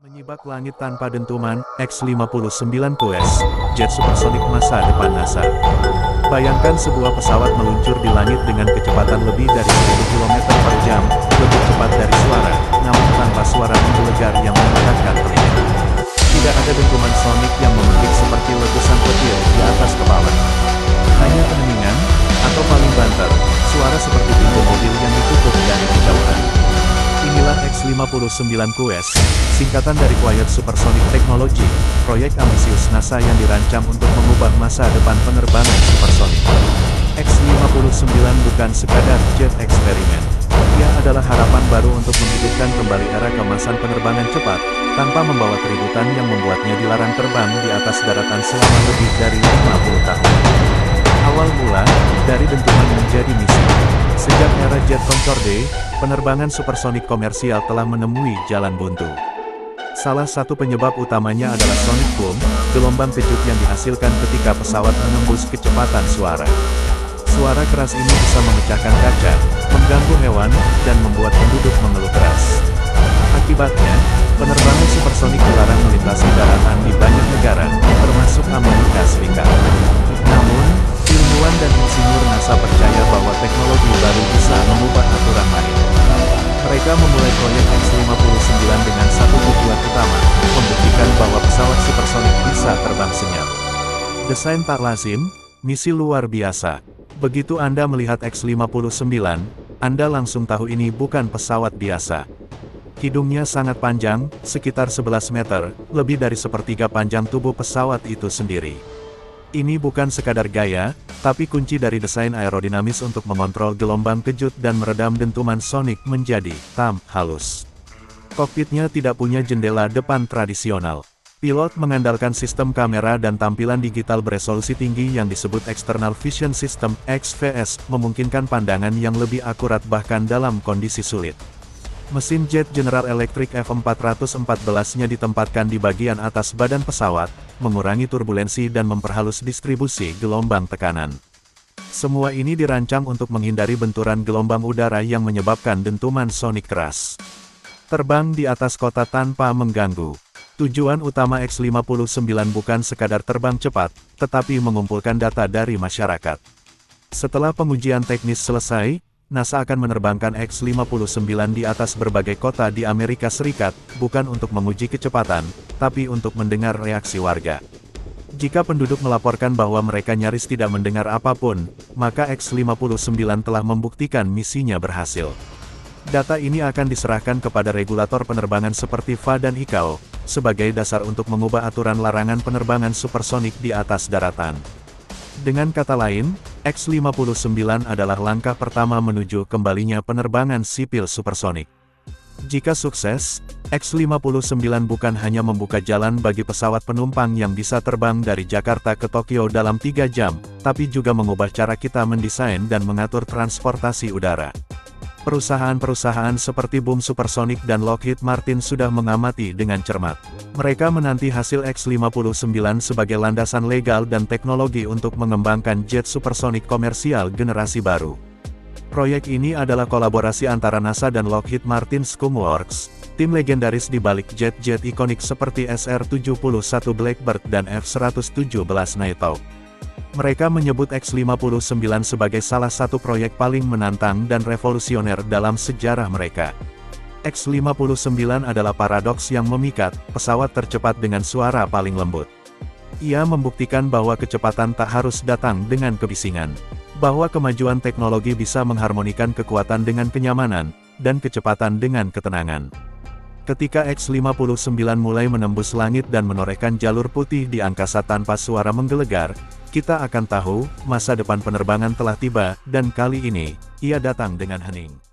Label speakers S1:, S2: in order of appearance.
S1: Menyibak langit tanpa dentuman, X-59 Coes, jet supersonik masa depan NASA. Bayangkan sebuah pesawat meluncur di langit dengan kecepatan lebih dari 1000 km per jam, lebih cepat dari suara, namun tanpa suara menggelegar yang menggetarkan telinga. Tidak ada dentuman sonik yang memetik seperti letusan petir di atas kepala. Hanya keheningan, atau paling banter, suara seperti pintu mobil yang ditutup dari kejauhan. Inilah X-59 Coes, singkatan dari Quiet Supersonic Technology, proyek ambisius NASA yang dirancang untuk mengubah masa depan penerbangan supersonik. X-59 bukan sekadar jet eksperimen. Ia adalah harapan baru untuk menghidupkan kembali era kemasan penerbangan cepat, tanpa membawa keributan yang membuatnya dilarang terbang di atas daratan selama lebih dari 50 tahun. Awal mula, dari dentuman menjadi misi. Sejak era jet Concorde, penerbangan supersonik komersial telah menemui jalan buntu. Salah satu penyebab utamanya adalah sonic boom, gelombang kejut yang dihasilkan ketika pesawat menembus kecepatan suara. Suara keras ini bisa memecahkan kaca, mengganggu hewan, dan membuat penduduk mengeluh keras. Akibatnya, penerbangan supersonik dilarang melintasi daratan di banyak negara, termasuk Amerika Serikat. Namun, ilmuwan dan insinyur NASA percaya bahwa teknologi baru bisa mengubah aturan main. Mereka memulai proyek X-59 dengan satu tujuan utama, membuktikan bahwa pesawat supersonik bisa terbang senyap. Desain tak lazim, misi luar biasa. Begitu Anda melihat X-59, Anda langsung tahu ini bukan pesawat biasa. Hidungnya sangat panjang, sekitar 11 meter, lebih dari sepertiga panjang tubuh pesawat itu sendiri. Ini bukan sekadar gaya, tapi kunci dari desain aerodinamis untuk mengontrol gelombang kejut dan meredam dentuman sonik menjadi halus. Kokpitnya tidak punya jendela depan tradisional. Pilot mengandalkan sistem kamera dan tampilan digital beresolusi tinggi yang disebut External Vision System (XVS), memungkinkan pandangan yang lebih akurat bahkan dalam kondisi sulit. Mesin jet General Electric F414-nya ditempatkan di bagian atas badan pesawat, mengurangi turbulensi dan memperhalus distribusi gelombang tekanan. Semua ini dirancang untuk menghindari benturan gelombang udara yang menyebabkan dentuman sonik keras. Terbang di atas kota tanpa mengganggu. Tujuan utama X-59 bukan sekadar terbang cepat, tetapi mengumpulkan data dari masyarakat. Setelah pengujian teknis selesai, NASA akan menerbangkan X-59 di atas berbagai kota di Amerika Serikat, bukan untuk menguji kecepatan, tapi untuk mendengar reaksi warga. Jika penduduk melaporkan bahwa mereka nyaris tidak mendengar apapun, maka X-59 telah membuktikan misinya berhasil. Data ini akan diserahkan kepada regulator penerbangan seperti FAA dan ICAO, sebagai dasar untuk mengubah aturan larangan penerbangan supersonik di atas daratan. Dengan kata lain, X-59 adalah langkah pertama menuju kembalinya penerbangan sipil supersonik. Jika sukses, X-59 bukan hanya membuka jalan bagi pesawat penumpang yang bisa terbang dari Jakarta ke Tokyo dalam 3 jam, tapi juga mengubah cara kita mendesain dan mengatur transportasi udara. Perusahaan-perusahaan seperti Boom Supersonic dan Lockheed Martin sudah mengamati dengan cermat. Mereka menanti hasil X-59 sebagai landasan legal dan teknologi untuk mengembangkan jet supersonik komersial generasi baru. Proyek ini adalah kolaborasi antara NASA dan Lockheed Martin Skunk-Works, tim legendaris di balik jet-jet ikonik seperti SR-71 Blackbird dan F-117 Nighthawk. Mereka menyebut X-59 sebagai salah satu proyek paling menantang dan revolusioner dalam sejarah mereka. X-59 adalah paradoks yang memikat, pesawat tercepat dengan suara paling lembut. Ia membuktikan bahwa kecepatan tak harus datang dengan kebisingan. Bahwa kemajuan teknologi bisa mengharmonikan kekuatan dengan kenyamanan, dan kecepatan dengan ketenangan. Ketika X-59 mulai menembus langit dan menorehkan jalur putih di angkasa tanpa suara menggelegar, kita akan tahu, masa depan penerbangan telah tiba, dan kali ini, ia datang dengan hening.